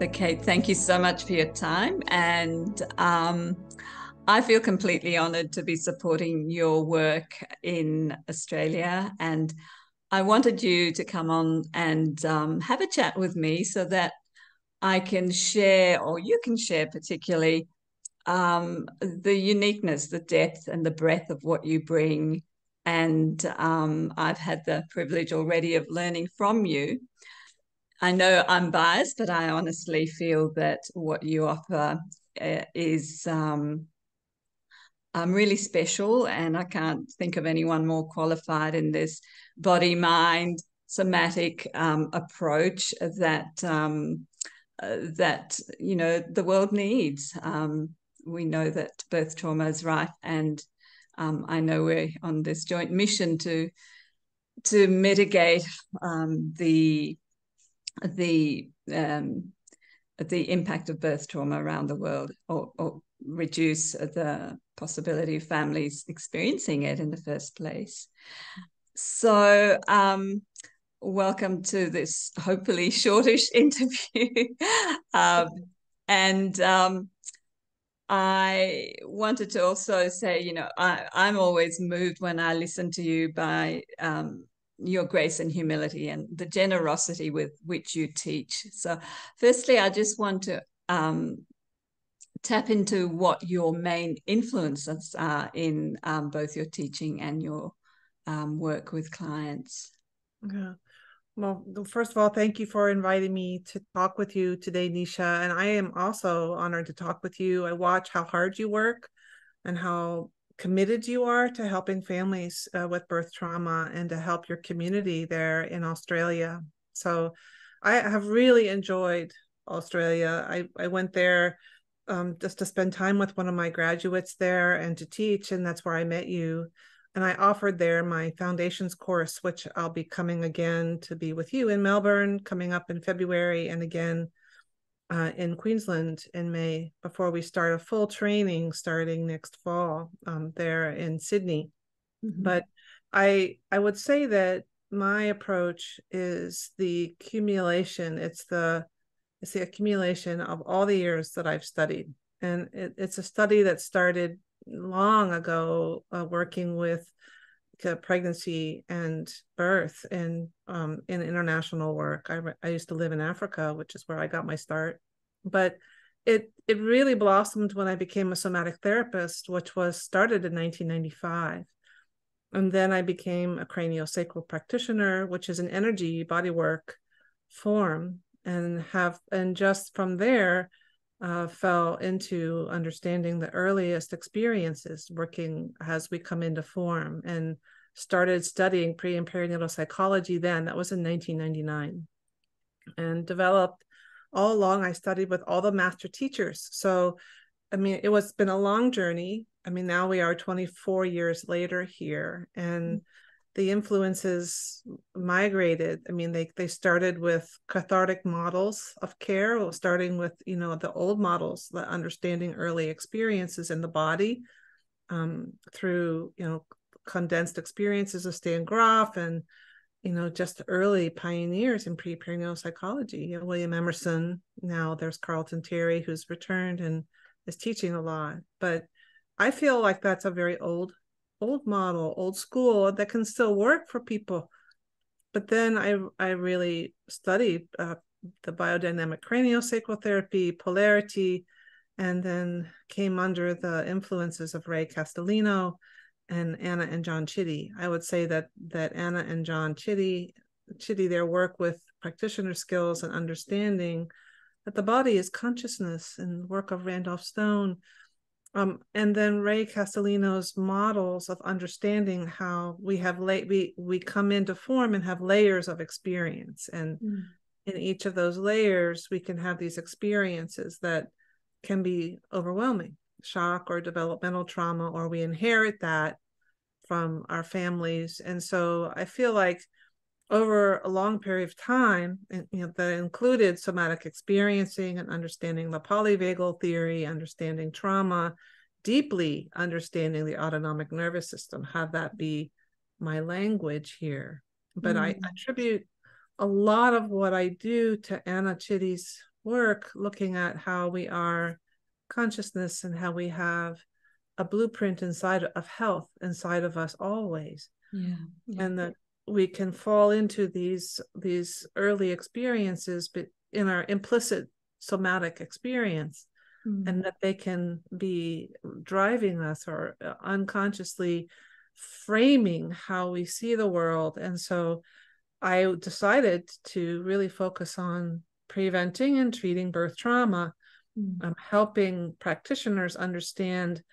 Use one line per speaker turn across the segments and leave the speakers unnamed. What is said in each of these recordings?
Okay, thank you so much for your time. And I feel completely honored to be supporting your work in Australia. And I wanted you to come on and have a chat with me so that I can share, or you can share particularly, the uniqueness, the depth, and the breadth of what you bring. And I've had the privilege already of learning from you. I know I'm biased, but I honestly feel that what you offer is really special, and I can't think of anyone more qualified in this body mind somatic approach that the world needs. We know that birth trauma is rife, and I know we're on this joint mission to mitigate the the um, the impact of birth trauma around the world, or reduce the possibility of families experiencing it in the first place. So, welcome to this hopefully shortish interview. um, and I wanted to also say, I'm always moved when I listen to you by your grace and humility and the generosity with which you teach. So, firstly, I just want to tap into what your main influences are in both your teaching and your work with clients.
Yeah. Well, first of all, thank you for inviting me to talk with you today, Nisha. And I am also honored to talk with you. I watch how hard you work and how committed you are to helping families with birth trauma and to help your community there in Australia. So I have really enjoyed Australia. I went there just to spend time with one of my graduates there and to teach, and that's where I met you. And I offered there my foundations course, which I'll be coming again to be with you in Melbourne, coming up in February, and again in Queensland in May, before we start a full training starting next fall there in Sydney.
Mm-hmm.
But I would say that my approach is the accumulation. It's the accumulation of all the years that I've studied. And it's a study that started long ago, working with pregnancy and birth and in international work. I used to live in Africa, which is where I got my start. But it really blossomed when I became a somatic therapist, which was started in 1995. And then I became a craniosacral practitioner, which is an energy bodywork form, and just from there fell into understanding the earliest experiences, working as we come into form, and started studying pre and perinatal psychology then. That was in 1999, and developed all along. I studied with all the master teachers. So, I mean, it's been a long journey. I mean, now we are 24 years later here, and the influences migrated. I mean, they started with cathartic models of care, starting with, the old models, the understanding early experiences in the body through, condensed experiences of Stan Grof and, just early pioneers in pre-perinatal psychology. William Emerson, now there's Carlton Terry, who's returned and is teaching a lot. But I feel like that's a very old model, old school, that can still work for people. But then I really studied the biodynamic craniosacral therapy, polarity, and then came under the influences of Ray Castellino and Anna and John Chitty. I would say that Anna and John Chitty, their work with practitioner skills and understanding that the body is consciousness, and work of Randolph Stone, and then Ray Castellino's models of understanding how we have we come into form and have layers of experience, and in each of those layers we can have these experiences that can be overwhelming, shock or developmental trauma, or we inherit that from our families. And so I feel like over a long period of time, that included somatic experiencing and understanding the polyvagal theory, understanding trauma, deeply understanding the autonomic nervous system, have that be my language here. But I attribute a lot of what I do to Anna Chitty's work looking at how we are consciousness and how we have a blueprint inside of health inside of us always.
Yeah. Yeah.
And that we can fall into these early experiences but in our implicit somatic experience, and that they can be driving us or unconsciously framing how we see the world. And so I decided to really focus on preventing and treating birth trauma, helping practitioners understand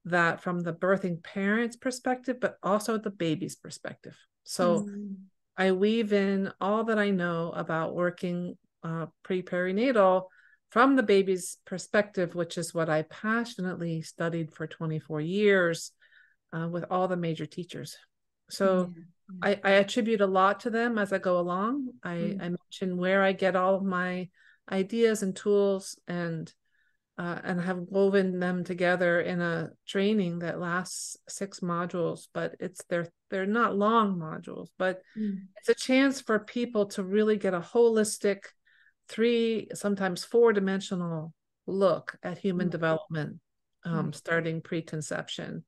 that from the birthing parent's perspective, but also the baby's perspective. So I weave in all that I know about working pre-perinatal from the baby's perspective, which is what I passionately studied for 24 years with all the major teachers. So I attribute a lot to them as I go along. I mention where I get all of my ideas and tools, and have woven them together in a training that lasts 6 modules. But they're not long modules, but it's a chance for people to really get a holistic 3, sometimes 4-dimensional look at human development, starting preconception.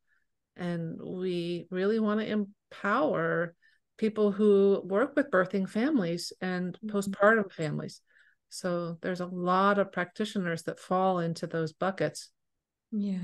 And we really want to empower people who work with birthing families and postpartum families. So there's a lot of practitioners that fall into those buckets.
Yeah.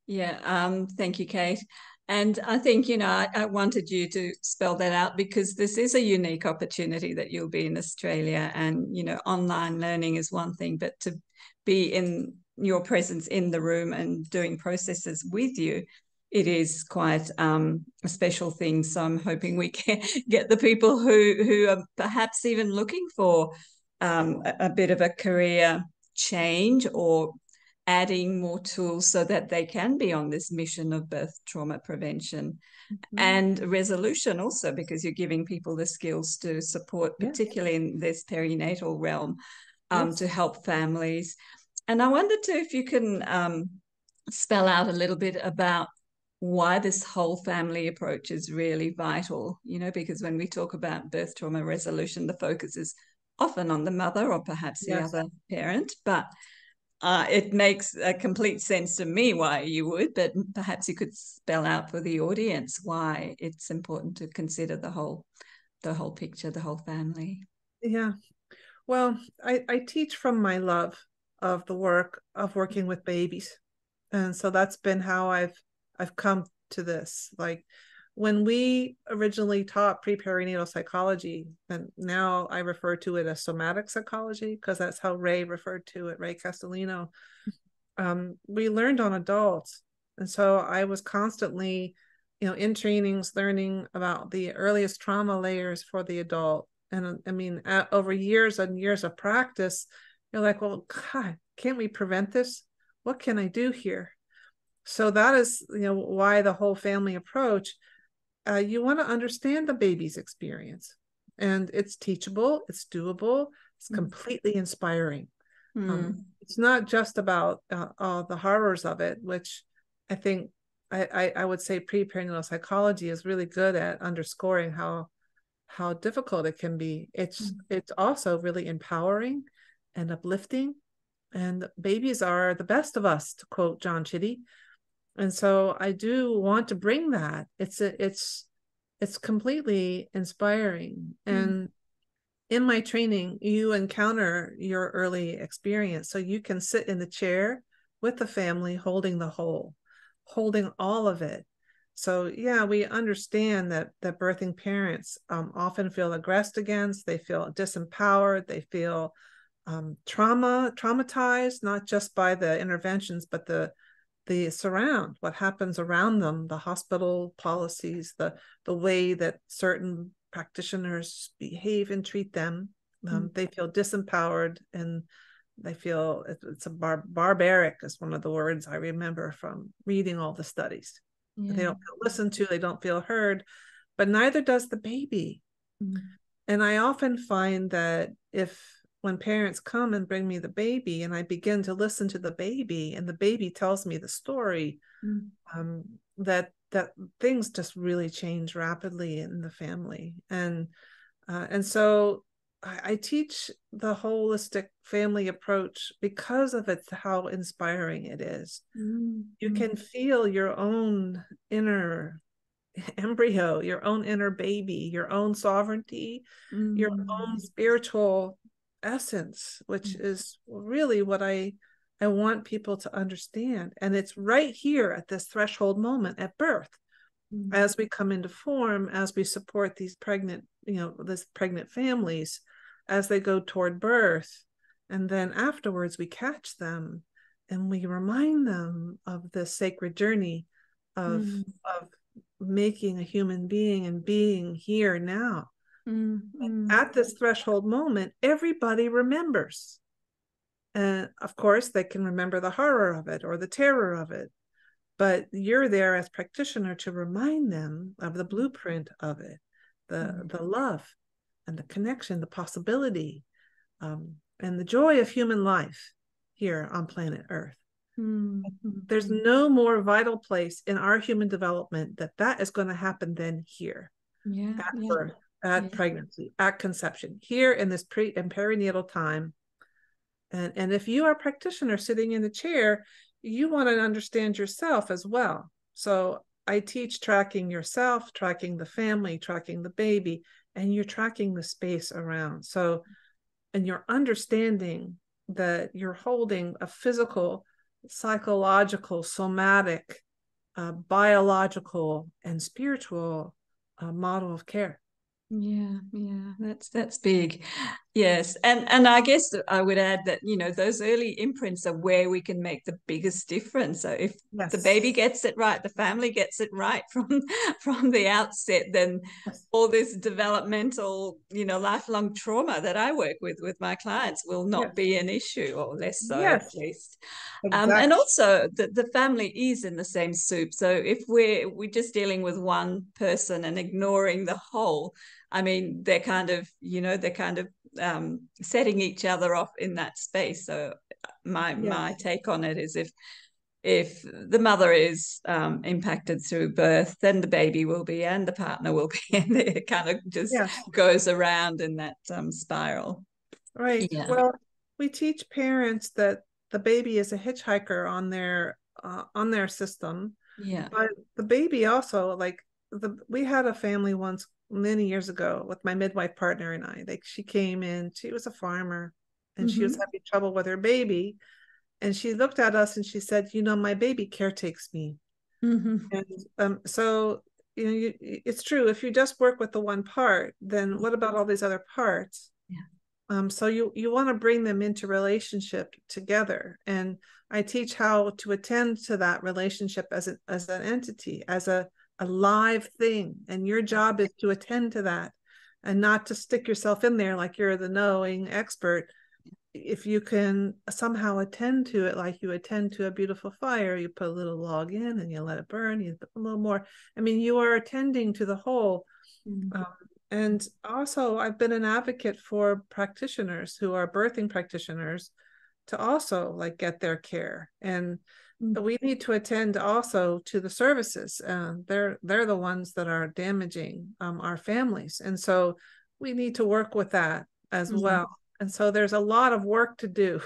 Thank you, Kate. And I think, I wanted you to spell that out because this is a unique opportunity that you'll be in Australia, and, online learning is one thing, but to be in your presence in the room and doing processes with you, it is quite a special thing. So I'm hoping we can get the people who are perhaps even looking for a bit of a career change or adding more tools so that they can be on this mission of birth trauma prevention and resolution also, because you're giving people the skills to support, particularly in this perinatal realm, to help families. And I wondered too if you can spell out a little bit about why this whole family approach is really vital, because when we talk about birth trauma resolution, the focus is often on the mother or perhaps the other parent, but it makes a complete sense to me why you would, but perhaps you could spell out for the audience why it's important to consider the whole picture, the whole family.
Yeah. Well, I teach from my love of the work of working with babies. And so that's been how I've come to this. Like when we originally taught pre-perinatal psychology, and now I refer to it as somatic psychology because that's how Ray referred to it, Ray Castellino. We learned on adults. And so I was constantly, in trainings, learning about the earliest trauma layers for the adult. And I mean, over years and years of practice, you're like, well, God, can't we prevent this? What can I do here? So that is, why the whole family approach. You want to understand the baby's experience, and it's teachable, it's doable, it's completely inspiring. It's not just about all the horrors of it, which I think I would say pre-perinatal psychology is really good at underscoring how difficult it can be. It's also really empowering and uplifting, and babies are the best of us, to quote John Chitty. And so I do want to bring that. It's completely inspiring. And in my training, you encounter your early experience. So you can sit in the chair with the family, holding the whole, holding all of it. So yeah, we understand that birthing parents often feel aggressed against, they feel disempowered, they feel traumatized, not just by the interventions, but the surround, what happens around them, the hospital policies, the way that certain practitioners behave and treat them. They feel disempowered, and they feel it's a barbaric is one of the words I remember from reading all the studies. They don't feel listened to, they don't feel heard, but neither does the baby. And I often find that when parents come and bring me the baby and I begin to listen to the baby and the baby tells me the story, that things just really change rapidly in the family. And so I teach the holistic family approach because of it's how inspiring it is. You can feel your own inner embryo, your own inner baby, your own sovereignty, your own spiritual essence, which is really what I want people to understand. And it's right here at this threshold moment at birth, as we come into form, as we support these pregnant, this pregnant families as they go toward birth. And then afterwards we catch them and we remind them of the sacred journey of making a human being and being here now. At this threshold moment, everybody remembers. And of course, they can remember the horror of it or the terror of it. But you're there as practitioner to remind them of the blueprint of it, the love and the connection, the possibility, and the joy of human life here on planet Earth. There's no more vital place in our human development that is going to happen than here, at birth, at pregnancy, at conception, here in this pre and perinatal time. And if you are a practitioner sitting in the chair, you want to understand yourself as well. So I teach tracking yourself, tracking the family, tracking the baby, and you're tracking the space around. So, and you're understanding that you're holding a physical, psychological, somatic, biological, and spiritual model of care.
That's big. Yes. And I guess I would add that, those early imprints are where we can make the biggest difference. So if the baby gets it right, the family gets it right from the outset, then all this developmental, lifelong trauma that I work with my clients will not be an issue, or less so, at least.
Exactly.
And also the family is in the same soup. So if we're just dealing with one person and ignoring the whole, I mean, they're kind of setting each other off in that space. So my take on it is, if the mother is impacted through birth, then the baby will be, and the partner will be, and it kind of just goes around in that spiral.
Right. Yeah. Well, we teach parents that the baby is a hitchhiker on their system.
Yeah.
But the baby also, like, we had a family once many years ago with my midwife partner and I. Like, she came in, she was a farmer, and she was having trouble with her baby. And she looked at us and she said, my baby caretakes me. And so, it's true. If you just work with the one part, then what about all these other parts? So you want to bring them into relationship together. And I teach how to attend to that relationship as an entity, as a live thing. And your job is to attend to that and not to stick yourself in there like you're the knowing expert. If you can somehow attend to it like you attend to a beautiful fire, you put a little log in and you let it burn, you put a little more. I mean, you are attending to the whole. And also, I've been an advocate for practitioners who are birthing practitioners to also get their care. And we need to attend also to the services. They're the ones that are damaging our families. And so we need to work with that as well. And so there's a lot of work to do.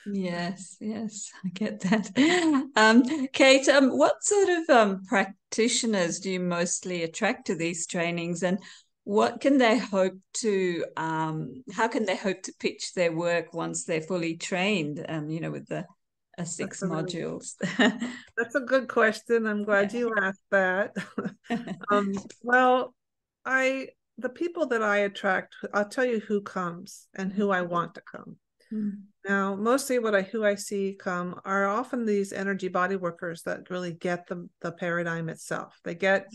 Yes, I get that. Kate, what sort of practitioners do you mostly attract to these trainings, and what can they hope to, how can they hope to pitch their work once they're fully trained, with the 6 modules?
That's a good question. I'm glad you asked that. Well, the people that I attract, I'll tell you who comes and who I want to come. Now, mostly who I see come are often these energy body workers that really get the paradigm itself. They get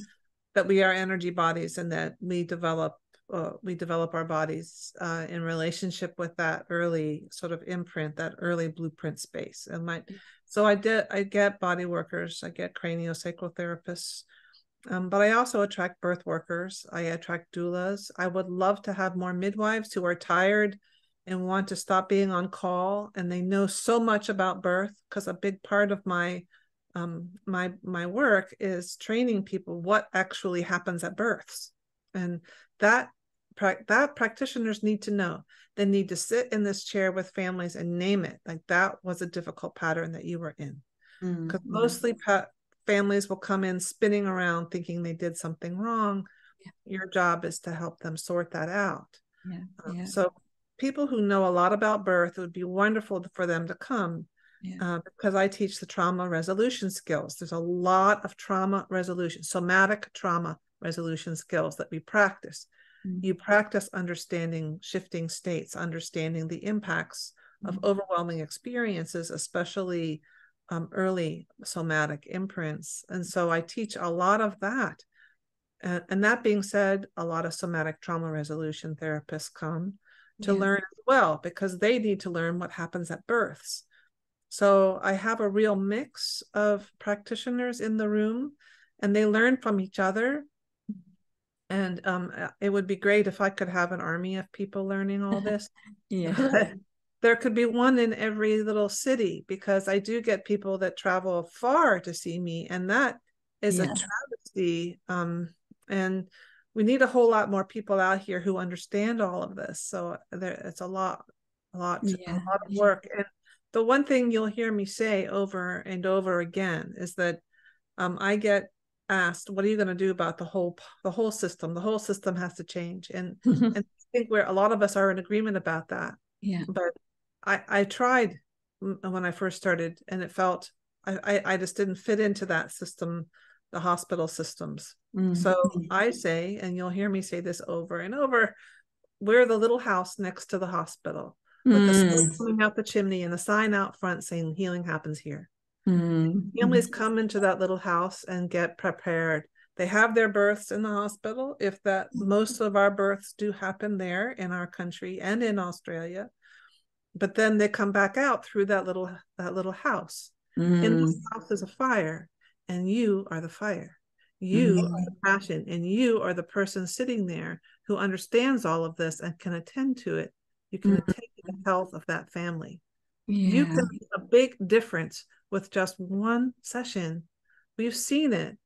that we are energy bodies and that we develop our bodies in relationship with that early sort of imprint, that early blueprint space. And so I get body workers, I get craniosacral therapists, but I also attract birth workers. I attract doulas. I would love to have more midwives who are tired and want to stop being on call, and they know so much about birth, because a big part of my work is training people what actually happens at births. And that that practitioners need to know. They need to sit in this chair with families and name it. Like, that was a difficult pattern that you were in. Because mostly families will come in spinning around thinking they did something wrong. Your job is to help them sort that out. So people who know a lot about birth, it would be wonderful for them to come, because I teach the trauma resolution skills. There's a lot of trauma resolution, somatic trauma resolution skills that we practice. You practice understanding shifting states, understanding the impacts of overwhelming experiences, especially early somatic imprints. And so I teach a lot of that. And that being said, a lot of somatic trauma resolution therapists come to learn as well, because they need to learn what happens at births. So I have a real mix of practitioners in the room, and they learn from each other. And it would be great if I could have an army of people learning all this. There could be one in every little city, because I do get people that travel far to see me, and that is a travesty. And we need a whole lot more people out here who understand all of this. So it's a lot of work. And the one thing you'll hear me say over and over again is that I get asked, what are you going to do about the whole system? The whole system has to change. And I think a lot of us are in agreement about that. But I tried when I first started, and it felt I just didn't fit into that system, the hospital systems. So I say, and you'll hear me say this over and over, we're the little house next to the hospital with the smoke coming out the chimney and the sign out front saying healing happens here. Families come into that little house and get prepared. They have their births in the hospital, if that most of our births do happen there in our country and in Australia. But then they come back out through that little house. In this house is a fire, and you are the fire. You are the passion, and you are the person sitting there who understands all of this and can attend to it. You can attend to the health of that family. You can make a big difference with just one session. We've seen it.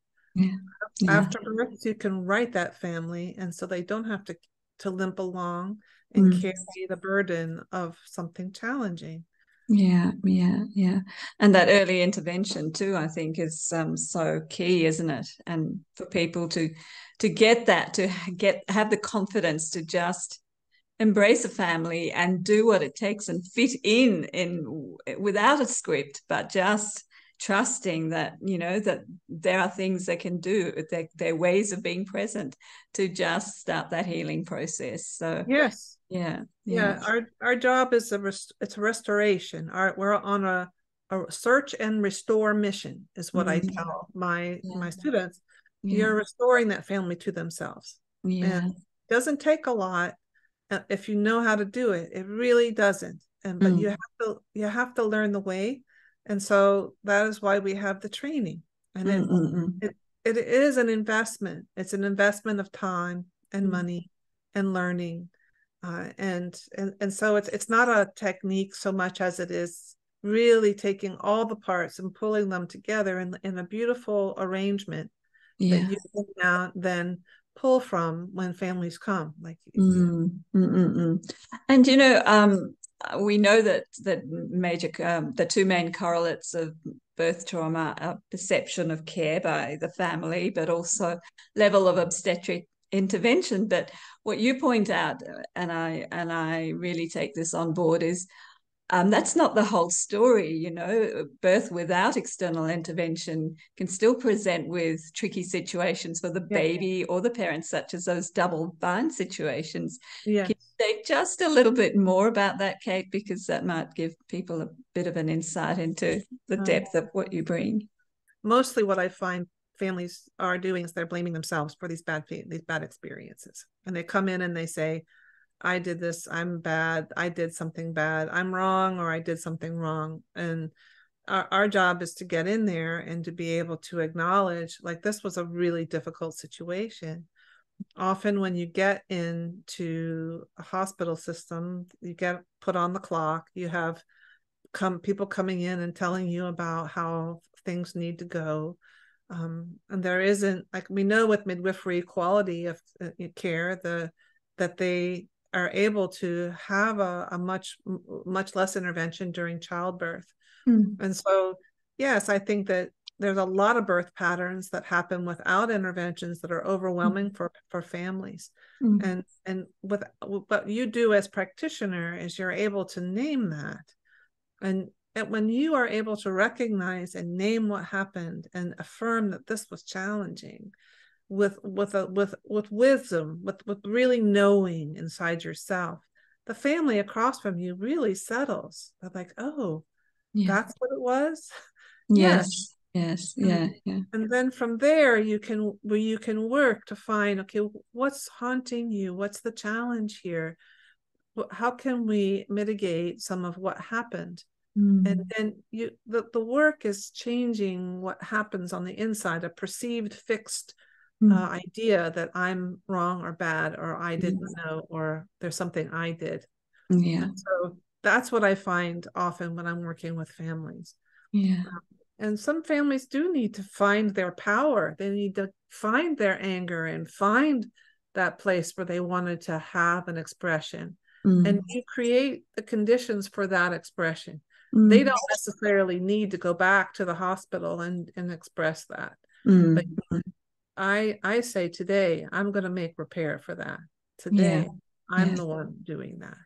After birth, you can write that family, and so they don't have to limp along and carry the burden of something challenging.
And that early intervention too, I think, is so key, isn't it? And for people to get that, have the confidence to just embrace a family and do what it takes and fit in without a script, but just trusting that, that there are things they can do, there are ways of being present to just start that healing process. So
our job is it's restoration. We're on a search and restore mission, is what I tell my students. You're restoring that family to themselves. And it doesn't take a lot. If you know how to do it, it really doesn't. But you have to learn the way, and so that is why we have the training. And it is an investment. It's an investment of time and money and learning, and so it's not a technique so much as it is really taking all the parts and pulling them together in a beautiful arrangement that you can now then pull from when families come.
And we know that the two main correlates of birth trauma are perception of care by the family, but also level of obstetric intervention. But what you point out, and I really take this on board, is that's not the whole story. Birth without external intervention can still present with tricky situations for the baby or the parents, such as those double bind situations. Can you say just a little bit more about that, Kate, because that might give people a bit of an insight into the depth of what you bring?
Mostly what I find families are doing is they're blaming themselves for these bad experiences. And they come in and they say, I did this, I'm bad, I did something bad, I'm wrong, or I did something wrong. And our job is to get in there and to be able to acknowledge, like, this was a really difficult situation. Often when you get into a hospital system, you get put on the clock, you have people coming in and telling you about how things need to go. And there isn't, like, we know with midwifery quality of care, that they are able to have a much less intervention during childbirth. And so, yes, I think that there's a lot of birth patterns that happen without interventions that are overwhelming for families. And with what you do as practitioner is you're able to name that. And when you are able to recognize and name what happened and affirm that this was challenging with wisdom, with really knowing inside yourself, the family across from you really settles. They're like, oh, that's what it was.
Yes. Yes. Yeah. Yeah.
And then from there you can work to find, okay, what's haunting you? What's the challenge here? How can we mitigate some of what happened? And then the work is changing what happens on the inside, a perceived fixed idea that I'm wrong or bad, or I didn't know, or there's something I did.
Yeah.
And so that's what I find often when I'm working with families.
Yeah.
And some families do need to find their power. They need to find their anger and find that place where they wanted to have an expression. And you create the conditions for that expression. They don't necessarily need to go back to the hospital and express that. But I say today, I'm going to make repair for that. Today, I'm the one doing that.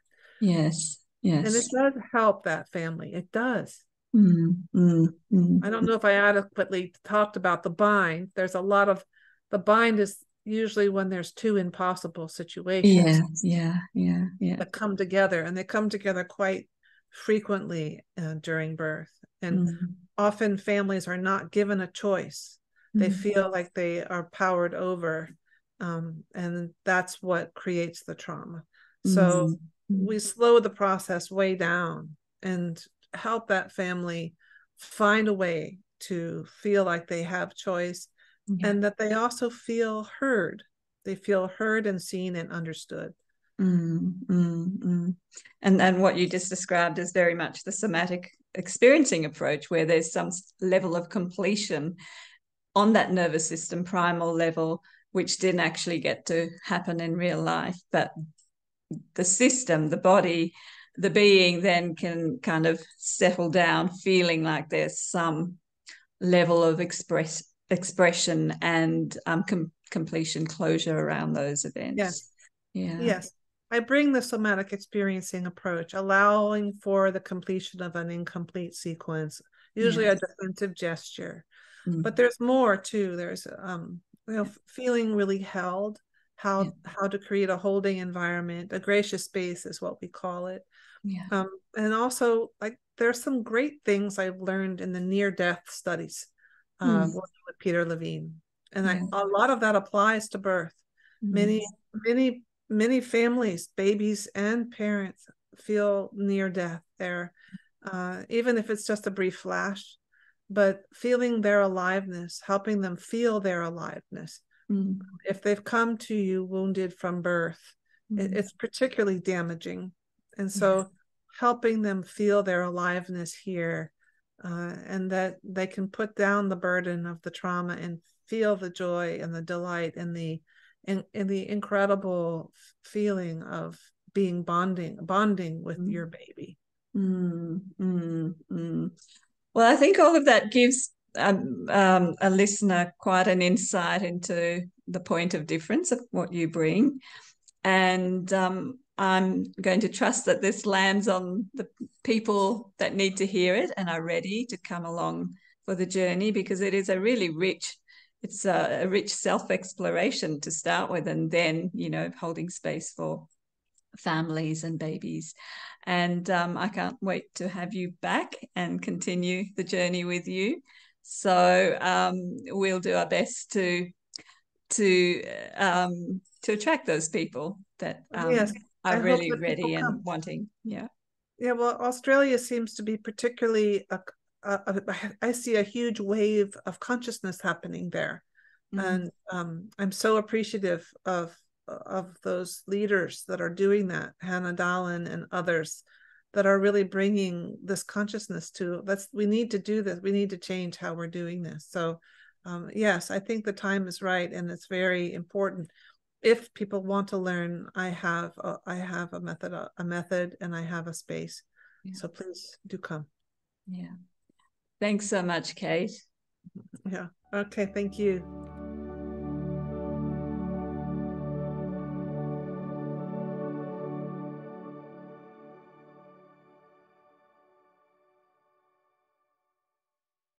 Yes.
And it
Yes.
does help that family. It does. I don't know if I adequately talked about the bind. There's a lot of, the bind is usually when there's two impossible situations that come together, and they come together quite frequently during birth. And often families are not given a choice. They feel like they are powered over, and that's what creates the trauma. So we slow the process way down and help that family find a way to feel like they have choice, and that they also feel heard. They feel heard and seen and understood.
And what you just described is very much the somatic experiencing approach, where there's some level of completion on that nervous system primal level, which didn't actually get to happen in real life, but the system, the body, the being then can kind of settle down, feeling like there's some level of expression and completion, closure around those events.
Yes. I bring the somatic experiencing approach, allowing for the completion of an incomplete sequence, usually a defensive gesture. But there's more too. There's feeling really held, how to create a holding environment, a gracious space is what we call it. And also, like, there's some great things I've learned in the near-death studies, working with Peter Levine, and a lot of that applies to birth. Many families, babies and parents, feel near death there, even if it's just a brief flash, but feeling their aliveness, helping them feel their aliveness. If they've come to you wounded from birth, it's particularly damaging. And so helping them feel their aliveness here, and that they can put down the burden of the trauma and feel the joy and the delight and the incredible feeling of being bonding with your baby.
Well, I think all of that gives a listener quite an insight into the point of difference of what you bring. And I'm going to trust that this lands on the people that need to hear it and are ready to come along for the journey, because it is a really rich, it's a rich self-exploration to start with, and then, holding space for families and babies. And I can't wait to have you back and continue the journey with you. So we'll do our best to attract those people that are really ready and wanting.
Well, Australia seems to be particularly I see a huge wave of consciousness happening there. And I'm so appreciative of those leaders that are doing that, Hannah Dahlen and others that are really bringing this consciousness to, we need to do this. We need to change how we're doing this. So yes, I think the time is right, and it's very important. if people want to learn, I have a method, and I have a space. Yeah. So please do come.
Yeah. Thanks so much, Kate.
Yeah. Okay. Thank you.